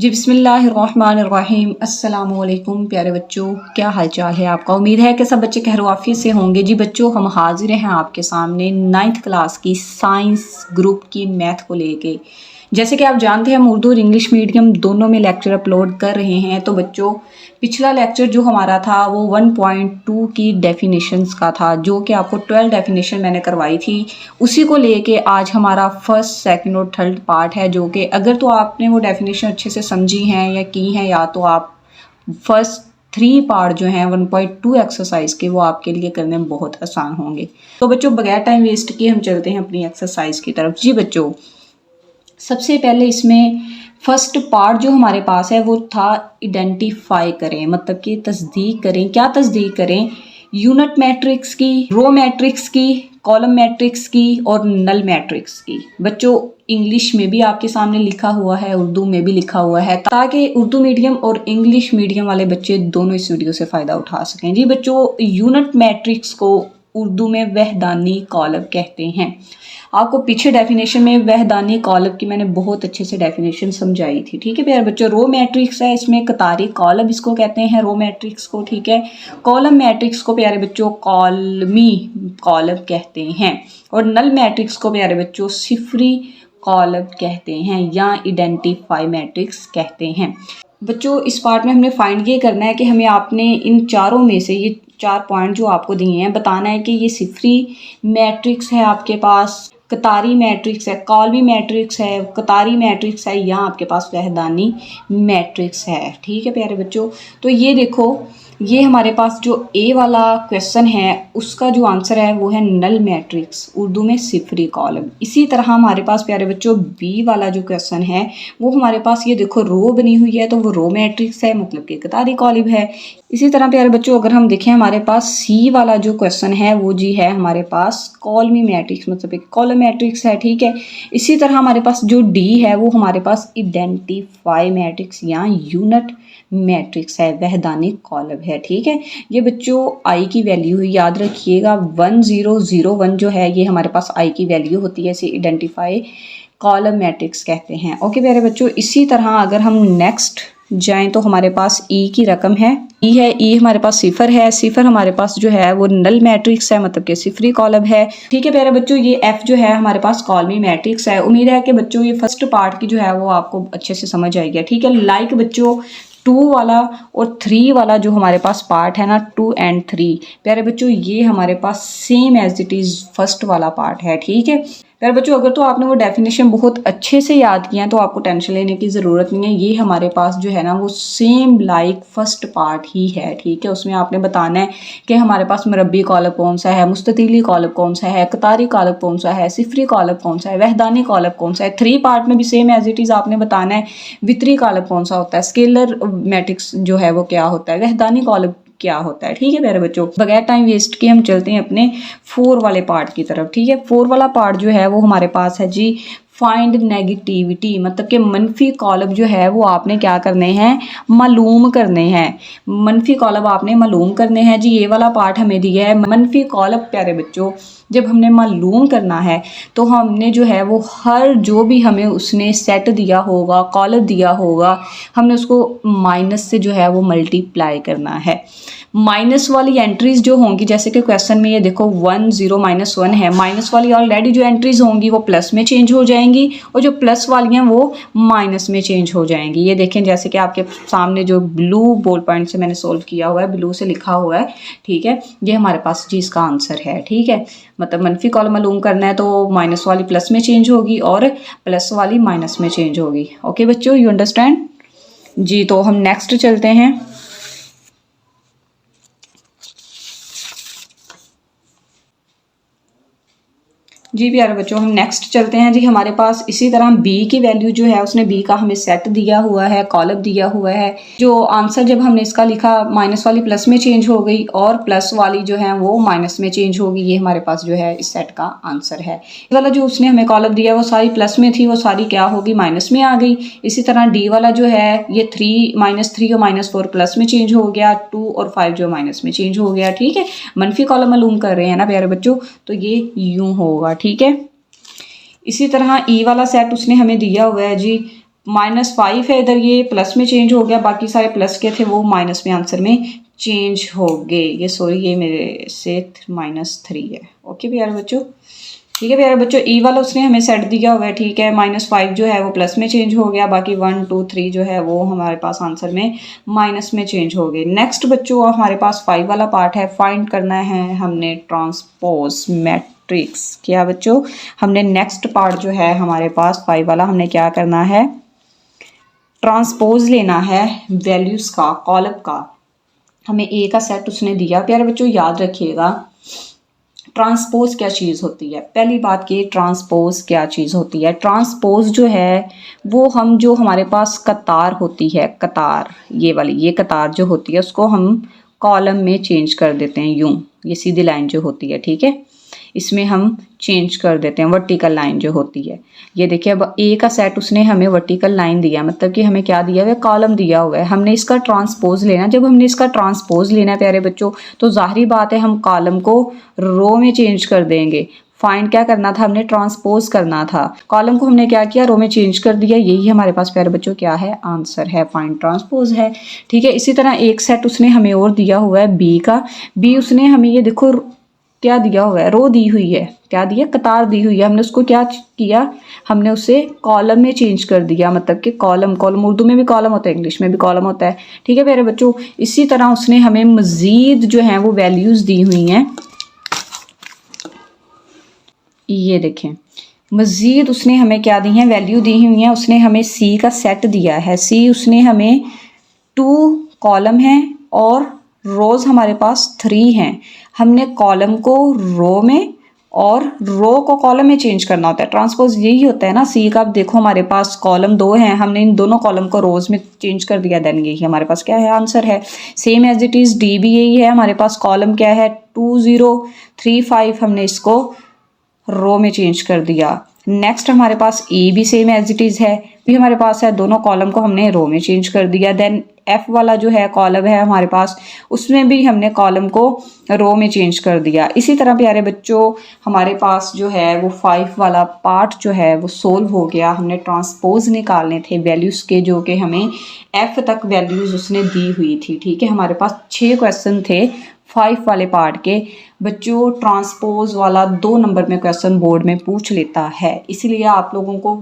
जी बिस्मिल्लाहिर्रहमानिर्रहीम अस्सलाम वालेकुम प्यारे बच्चों, क्या हाल चाल है आपका। उम्मीद है कि सब बच्चे खैर से होंगे। जी बच्चों, हम हाजिर हैं आपके सामने 9th क्लास की साइंस ग्रुप की मैथ को लेके। जैसे कि आप जानते हैं हम उर्दू और इंग्लिश मीडियम दोनों में लेक्चर अपलोड कर रहे हैं। तो बच्चों, पिछला लेक्चर जो हमारा था वो 1.2 की डेफिनेशंस का था, जो कि आपको 12 डेफिनेशन मैंने करवाई थी। उसी को लेके आज हमारा फर्स्ट, सेकंड और थर्ड पार्ट है, जो कि अगर तो आपने वो डेफिनेशन अच्छे से समझी हैं या की हैं, या तो आप फर्स्ट 3 पार्ट जो हैं 1.2 एक्सरसाइज के, वो आपके लिए करने में बहुत आसान होंगे। तो बच्चों, बगैर टाइम वेस्ट किए हम चलते हैं अपनी एक्सरसाइज की तरफ। जी बच्चों, सबसे पहले इसमें फर्स्ट पार्ट जो हमारे पास है वो था आइडेंटिफाई करें, मतलब कि तस्दीक करें। क्या तस्दीक करें? यूनिट मैट्रिक्स की, रो मैट्रिक्स की, कॉलम मैट्रिक्स की और नल मैट्रिक्स की। बच्चों, इंग्लिश में भी आपके सामने लिखा हुआ है, उर्दू में भी लिखा हुआ है, ताकि उर्दू मीडियम और इंग्लिश मीडियम वाले बच्चे दोनों इस वीडियो से फ़ायदा उठा सकें। जी बच्चों, यूनिट मैट्रिक्स को उर्दू में वहदानी कॉलम कहते हैं। आपको पीछे डेफिनेशन में वहदानी कॉलम की मैंने बहुत अच्छे से डेफिनेशन समझाई थी। ठीक है प्यारे बच्चों, रो मैट्रिक्स है, इसमें कतारी कॉलम इसको कहते हैं, रो मैट्रिक्स को। ठीक है, कॉलम मैट्रिक्स को प्यारे बच्चों कॉलमी कॉलम कहते हैं, और नल मैट्रिक्स को प्यारे बच्चों सिफरी कॉलम कहते हैं या आइडेंटिफाई मैट्रिक्स कहते हैं। बच्चों, इस पार्ट में हमने फाइंड ये करना है कि हमें आपने इन चारों में से ये 4 पॉइंट जो आपको दिए हैं बताना है कि ये सिफरी मैट्रिक्स है आपके पास, कतारी मैट्रिक्स है, कॉलमी मैट्रिक्स है, कतारी मैट्रिक्स है, या आपके पास वहदानी मैट्रिक्स है। ठीक है प्यारे बच्चों, तो ये देखो, ये हमारे पास जो ए वाला क्वेश्चन है उसका जो आंसर है वो है नल मैट्रिक्स, उर्दू में सिफरी कॉलम। इसी तरह हमारे पास प्यारे बच्चों बी वाला जो क्वेश्चन है वो हमारे पास, ये देखो रो बनी हुई है तो वो रो मैट्रिक्स है, मतलब कि कतारी कॉलम है। इसी तरह प्यारे बच्चों अगर हम देखें हमारे पास सी वाला जो क्वेश्चन है वो जी है हमारे पास कॉलमी मैट्रिक्स, मतलब एक कॉलम मैट्रिक्स है। ठीक है, इसी तरह हमारे पास जो डी है वो हमारे पास आइडेंटिफाई मैट्रिक्स या यूनिट मैट्रिक्स है, वहदानी कॉलम है। ठीक है, ये बच्चों आई की वैल्यू याद रखिएगा, 1001 जो है ये हमारे पास आई की वैल्यू होती है, इसे आइडेंटिफाई कॉलम मैट्रिक्स कहते हैं। ओके प्यारे बच्चों, इसी तरह अगर हम नेक्स्ट जाएं तो हमारे पास ई की रकम है, ई है, ई हमारे पास सिफर है, सिफर हमारे पास जो है वो नल मैट्रिक्स है, मतलब कि सिफरी कॉलम है। ठीक है प्यारे बच्चों, ये एफ जो है हमारे पास कॉलमी मैट्रिक्स है। उम्मीद है कि बच्चों ये फर्स्ट पार्ट की जो है वो आपको अच्छे से समझ आएगी। ठीक है, लाइक बच्चों 2 वाला और 3 वाला जो हमारे पास पार्ट है ना, 2 and 3 प्यारे बच्चों ये हमारे पास same as it is first वाला पार्ट है। ठीक है प्यारे बच्चों, अगर तो आपने वो डेफिनेशन बहुत अच्छे से याद किया तो आपको टेंशन लेने की ज़रूरत नहीं है। ये हमारे पास जो है ना वो सेम लाइक फर्स्ट पार्ट ही है। ठीक है, उसमें आपने बताना है कि हमारे पास मरबी कॉलम कौन सा है, मुस्ततीली कॉलम कौन सा है, कतारी कॉलम कौन सा है, सिफरी कॉलम कौन सा है, वहदानी कॉलम कौन सा है। 3 पार्ट में भी सेम एज इट इज़ आपने बताना है वितरी कॉलम कौन सा होता है, स्केलर मैट्रिक्स जो है वो क्या होता है, वहदानी कॉलम क्या होता है। ठीक है प्यारे बच्चों, बगैर टाइम वेस्ट किए हम चलते हैं अपने 4 वाले पार्ट की तरफ। ठीक है, 4 वाला पार्ट जो है वो हमारे पास है जी फाइंड नेगेटिविटी, मतलब कि मनफी कॉलम जो है वो आपने क्या करने हैं, मालूम करने हैं। मनफी कॉलम आपने मालूम करने हैं जी। ये वाला पार्ट हमें दिया है मनफी कॉलम। प्यारे बच्चों, जब हमने मालूम करना है तो हमने जो है वो हर जो भी हमें उसने सेट दिया होगा, कॉलम दिया होगा, हमने उसको माइनस से जो है वो मल्टीप्लाई करना है। माइनस वाली एंट्रीज जो होंगी, जैसे कि क्वेश्चन में ये देखो 1 0 -1 है, माइनस वाली ऑलरेडी जो एंट्रीज होंगी वो प्लस में चेंज हो जाएंगी, और जो प्लस वाली हैं वो माइनस में चेंज हो जाएंगी। ये देखें, जैसे कि आपके सामने जो ब्लू बॉल पॉइंट से मैंने सोल्व किया हुआ है, ब्लू से लिखा हुआ है। ठीक है, ये हमारे पास जी इसका आंसर है। ठीक है, मतलब मनफी कॉलम मालूम करना है तो माइनस वाली प्लस में चेंज होगी और प्लस वाली माइनस में चेंज होगी। ओके बच्चों, यू अंडरस्टैंड जी। तो हम नेक्स्ट चलते हैं। जी प्यारे बच्चों, हम नेक्स्ट चलते हैं जी। हमारे पास इसी तरह बी की वैल्यू जो है उसने बी का हमें सेट दिया हुआ है, कॉलम दिया हुआ है। जो आंसर जब हमने इसका लिखा, माइनस वाली प्लस में चेंज हो गई और प्लस वाली जो है वो माइनस में चेंज होगी। ये हमारे पास जो है इस सेट का आंसर है। ये वाला जो उसने हमें कॉलम दिया वो सारी प्लस में थी, वो सारी क्या होगी, माइनस में आ गई। इसी तरह डी वाला जो है ये 3 -3 और -4 प्लस में चेंज हो गया, 2 और 5 जो माइनस में चेंज हो गया। ठीक है, मनफी कॉलम मालूम कर रहे हैं ना प्यारे बच्चों, तो ये यूं होगा। ठीक है, इसी तरह ई वाला सेट उसने हमें दिया हुआ है जी -5 है इधर, ये प्लस में चेंज हो गया, बाकी सारे प्लस के थे वो माइनस में आंसर में चेंज हो गए। ये सॉरी ये मेरे से -3 है। ओके प्यारे बच्चों, ठीक है प्यारे बच्चों, ई वाला उसने हमें सेट दिया हुआ है, ठीक है। -5 जो है वो प्लस में चेंज हो गया, बाकी 1 2 3 जो है वो हमारे पास आंसर में माइनस में चेंज हो गए। नेक्स्ट बच्चों हमारे पास 5 वाला पार्ट है, फाइंड करना है हमने ट्रांसपोज मैट्रिक्स। क्या बच्चों, हमने नेक्स्ट पार्ट जो है हमारे पास 5 वाला, हमने क्या करना है, ट्रांसपोज लेना है वैल्यूज का, कॉलम का। हमें ए का सेट उसने दिया। प्यारे बच्चों याद रखिएगा ट्रांसपोज क्या चीज़ होती है। पहली बात कि ट्रांसपोज क्या चीज़ होती है। ट्रांसपोज जो है वो हम, जो हमारे पास कतार होती है, कतार ये वाली, ये कतार जो होती है उसको हम कॉलम में चेंज कर देते हैं। यूं ये सीधी लाइन जो होती है, ठीक है, इसमें हम चेंज कर देते हैं। वर्टिकल लाइन जो होती है, ये देखिए अब ए का सेट उसने हमें वर्टिकल लाइन दिया, मतलब कि हमें क्या दिया हुआ है, कॉलम दिया हुआ है। हमने इसका ट्रांसपोज लेना। जब हमने इसका ट्रांसपोज लेना है प्यारे बच्चों, तो जाहिर बात है हम कॉलम को रो में चेंज कर देंगे। फाइंड क्या करना था, हमने ट्रांसपोज करना था। कॉलम को हमने क्या किया, रो में चेंज कर दिया। यही हमारे पास प्यारे बच्चों क्या है, आंसर है, फाइंड ट्रांसपोज है, ठीक है। इसी तरह एक सेट उसने हमें और दिया हुआ है बी का। बी उसने हमें ये देखो क्या दिया हुआ है, रो दी हुई है, क्या दिया, कतार दी हुई है। हमने उसको क्या किया, हमने उसे कॉलम में चेंज कर दिया, मतलब कि कॉलम, कॉलम उर्दू में भी कॉलम होता है, इंग्लिश में भी कॉलम होता है, ठीक है प्यारे बच्चों। इसी तरह उसने हमें मजीद जो है वो वैल्यूज दी हुई हैं। ये देखें मजीद उसने हमें क्या दी है, वैल्यू दी हुई है। उसने हमें सी का सेट दिया है। सी उसने हमें 2 कॉलम है और रोज हमारे पास 3 हैं। हमने कॉलम को रो में और रो को कॉलम में चेंज करना होता है। ट्रांसपोज यही होता है ना सी का। अब देखो हमारे पास कॉलम 2 हैं, हमने इन दोनों कॉलम को रोज में चेंज कर दिया, देन यही हमारे पास क्या है, आंसर है। Same as it is D भी यही है। हमारे पास कॉलम क्या है 2 0 3 5, हमने इसको रो में चेंज कर दिया। नेक्स्ट हमारे पास ई भी सेम एज इट इज है, भी हमारे पास है, दोनों कॉलम को हमने रो में चेंज कर दिया। देन एफ वाला जो है कॉलम है हमारे पास, उसमें भी हमने कॉलम को रो में चेंज कर दिया। इसी तरह प्यारे बच्चों हमारे पास जो है वो 5 वाला पार्ट जो है वो सोल्व हो गया। हमने ट्रांसपोज निकालने थे वैल्यूज के, जो कि हमें एफ तक वैल्यूज उसने दी हुई थी, ठीक है। हमारे पास 6 क्वेश्चन थे 5 वाले पार्ट के। बच्चों ट्रांसपोज वाला 2 नंबर में क्वेश्चन बोर्ड में पूछ लेता है, इसलिए आप लोगों को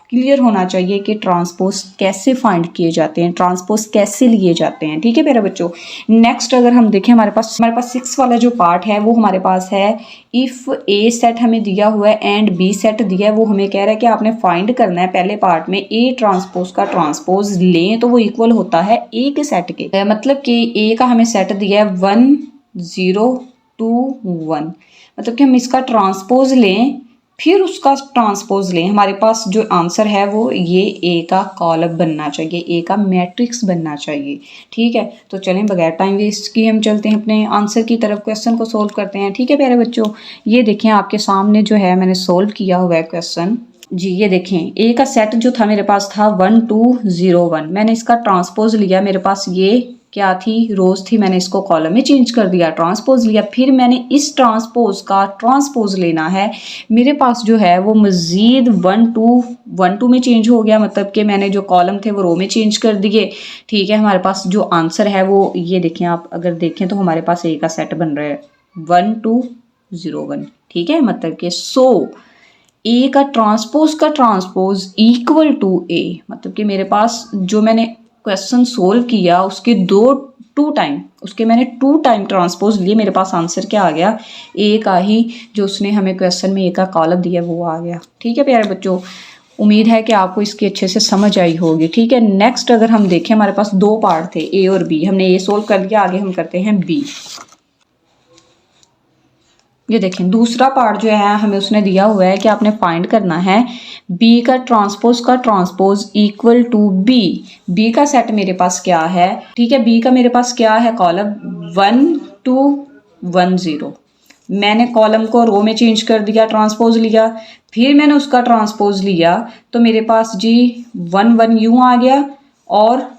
क्लियर होना चाहिए कि ट्रांसपोज कैसे फाइंड किए जाते हैं, ट्रांसपोज कैसे लिए जाते हैं, ठीक है मेरे बच्चों। नेक्स्ट अगर हम देखें हमारे पास 6 वाला जो पार्ट है वो हमारे पास है, इफ़ ए सेट हमें दिया हुआ है एंड बी सेट दिया है। वो हमें कह रहा है कि आपने फाइंड करना है पहले पार्ट में ए ट्रांसपोज का ट्रांसपोज लें तो वो इक्वल होता है ए के सेट के। मतलब कि ए का हमें सेट दिया है 1 0 2 1, मतलब कि हम इसका ट्रांसपोज लें फिर उसका ट्रांसपोज लें। हमारे पास जो आंसर है वो ये ए का कॉलम बनना चाहिए, ए का मैट्रिक्स बनना चाहिए, ठीक है। तो चलें बगैर टाइम वेस्ट किए हम चलते हैं अपने आंसर की तरफ, क्वेश्चन को सोल्व करते हैं, ठीक है प्यारे बच्चों। ये देखें आपके सामने जो है मैंने सोल्व किया हुआ है क्वेश्चन जी। ये देखें ए का सेट जो था मेरे पास था 1 2 0 1, मैंने इसका ट्रांसपोज लिया, मेरे पास ये क्या थी, रोज थी, मैंने इसको कॉलम में चेंज कर दिया, ट्रांसपोज लिया। फिर मैंने इस ट्रांसपोज का ट्रांसपोज लेना है, मेरे पास जो है वो मजीद 1 2 में चेंज हो गया, मतलब कि मैंने जो कॉलम थे वो रो में चेंज कर दिए, ठीक है। हमारे पास जो आंसर है वो ये देखें, आप अगर देखें तो हमारे पास ए का सेट बन रहा है 1 2 0 1, ठीक है। मतलब कि ए का ट्रांसपोज इक्वल टू ए, मतलब कि मेरे पास जो मैंने क्वेश्चन सोल्व किया उसके 2 टाइम, उसके मैंने 2 टाइम ट्रांसपोज लिए, मेरे पास आंसर क्या आ गया, ए का ही जो उसने हमें क्वेश्चन में ए का कॉलम दिया वो आ गया, ठीक है प्यारे बच्चों। उम्मीद है कि आपको इसकी अच्छे से समझ आई होगी, ठीक है। नेक्स्ट अगर हम देखें हमारे पास 2 पार्ट थे ए और बी, हमने ए सोल्व कर लिया, आगे हम करते हैं बी। ये देखें दूसरा पार्ट जो है हमें उसने दिया हुआ है कि आपने फाइंड करना है बी का transpose equal to B. B का सेट मेरे पास क्या है, ठीक है। बी का मेरे पास क्या है, कॉलम 1 2 1 0, मैंने कॉलम को रो में चेंज कर दिया, ट्रांसपोज लिया, फिर मैंने उसका ट्रांसपोज लिया तो मेरे पास जी 1 1 यूं आ गया और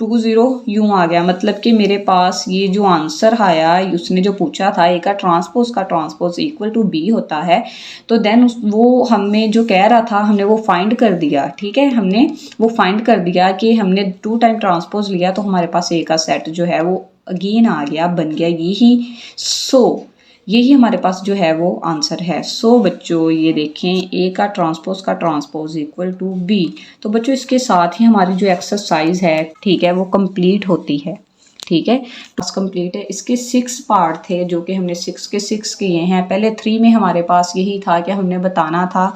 20 यूँ आ गया, मतलब कि मेरे पास ये जो आंसर आया उसने जो पूछा था ए का ट्रांसपोज इक्वल टू बी होता है, तो देन वो हमें जो कह रहा था हमने वो फाइंड कर दिया। ठीक है, हमने वो फाइंड कर दिया कि हमने 2 टाइम ट्रांसपोज लिया तो हमारे पास ए का सेट जो है वो अगेन आ गया, बन गया यही। यही हमारे पास जो है वो आंसर है। बच्चों ये देखें, ए का ट्रांसपोज इक्वल टू बी। तो बच्चों इसके साथ ही हमारी जो एक्सरसाइज है, ठीक है, वो कंप्लीट होती है। ठीक है, टास्क कंप्लीट है। इसके 6 पार्ट थे जो कि हमने 6 के 6 किए हैं। पहले 3 में हमारे पास यही था कि हमने बताना था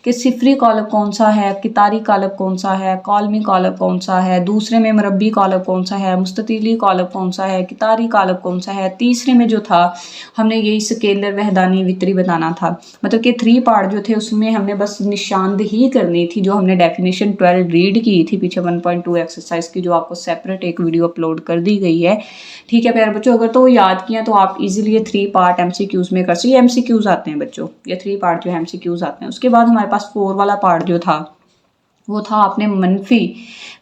कि सिफरी कॉलम कौन सा है, कितारी कॉलम कौन सा है, कॉलमी कॉलम कौन सा है, दूसरे में मरबी कॉलम कौन सा है, मुस्ततीली कॉलम कौन सा है, कितारी कॉलम कौन सा है, तीसरे में जो था हमने यही स्केलर वहदानी वितरी बताना था। मतलब कि 3 पार्ट जो थे उसमें हमने बस निशानदेही करनी थी, जो हमने डेफिनेशन 12 रीड की थी पीछे 1.2 एक्सरसाइज की, जो आपको सेपरेट एक वीडियो अपलोड कर दी गई है। ठीक है प्यारे बच्चों, अगर तो याद किया तो आप इजीली ये 3 पार्ट एमसीक्यूज में कर सकते। एमसीक्यूज आते हैं बच्चों, ये 3 पार्ट जो है एमसीक्यूज आते हैं। उसके बाद हमारे पास 4 वाला पार्ट जो था वो था आपने मनफी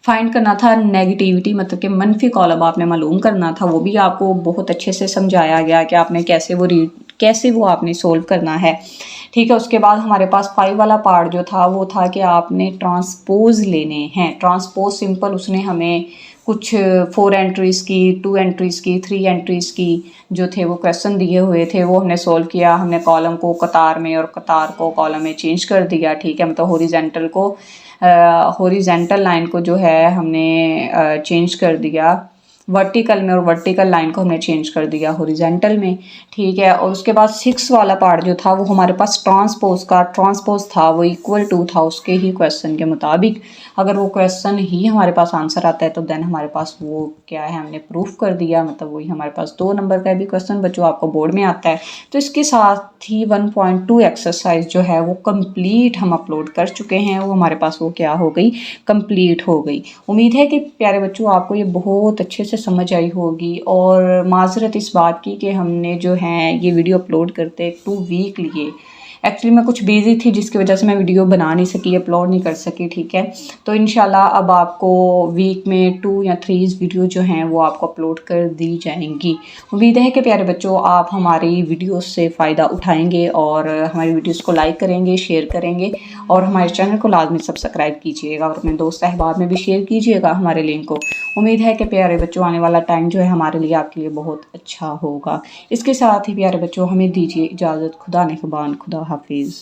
फाइंड करना था, नेगेटिविटी मतलब कि मनफी कॉलम आपने मालूम करना था। वो भी आपको बहुत अच्छे से समझाया गया कि आपने कैसे वो आपने सोल्व करना है। ठीक है, उसके बाद हमारे पास 5 वाला पार्ट जो था वो था कि आपने ट्रांसपोज लेने हैं। ट्रांसपोज सिंपल उसने हमें कुछ 4 एंट्रीज़ की, 2 एंट्रीज़ की, 3 एंट्रीज़ की जो थे वो क्वेश्चन दिए हुए थे, वो हमने सोल्व किया। हमने कॉलम को कतार में और कतार को कॉलम में चेंज कर दिया। ठीक है, मतलब हॉरिजेंटल लाइन को जो है हमने चेंज कर दिया वर्टिकल में, और वर्टिकल लाइन को हमने चेंज कर दिया हॉरिजेंटल में। ठीक है, और उसके बाद 6 वाला पार्ट जो था वो हमारे पास ट्रांसपोज था, वो इक्वल टू था उसके ही क्वेश्चन के मुताबिक। अगर वो क्वेश्चन ही हमारे पास आंसर आता है तो देन हमारे पास वो क्या है, हमने प्रूफ कर दिया, मतलब वही हमारे पास 2 नंबर का भी क्वेश्चन बच्चों आपको बोर्ड में आता है। तो इसके साथ ही 1.2 एक्सरसाइज जो है वो कंप्लीट हम अपलोड कर चुके हैं। वो हमारे पास वो क्या हो गई, कंप्लीट हो गई। उम्मीद है कि प्यारे बच्चों आपको ये बहुत अच्छे से समझ आई होगी। और माजरत इस बात की कि हमने जो है ये वीडियो अपलोड करते 2 वीक लिए। एक्चुअली मैं कुछ बिजी थी जिसकी वजह से मैं वीडियो बना नहीं सकी, अपलोड नहीं कर सकी। ठीक है, तो इंशाल्लाह अब आपको वीक में 2 या 3 वीडियो जो हैं वो आपको अपलोड कर दी जाएंगी। उम्मीद है कि प्यारे बच्चों आप हमारी वीडियो से फ़ायदा उठाएंगे और हमारी वीडियोस को लाइक करेंगे, शेयर करेंगे, और हमारे चैनल को लाजमी सब्सक्राइब कीजिएगा और अपने दोस्त अहबाब में भी शेयर कीजिएगा हमारे लिंक को। उम्मीद है कि प्यारे बच्चों आने वाला टाइम जो है हमारे लिए आपके लिए बहुत अच्छा होगा। इसके साथ ही प्यारे बच्चों हमें दीजिए इजाज़त। खुदा निगहबान, खुदा हाफिज़।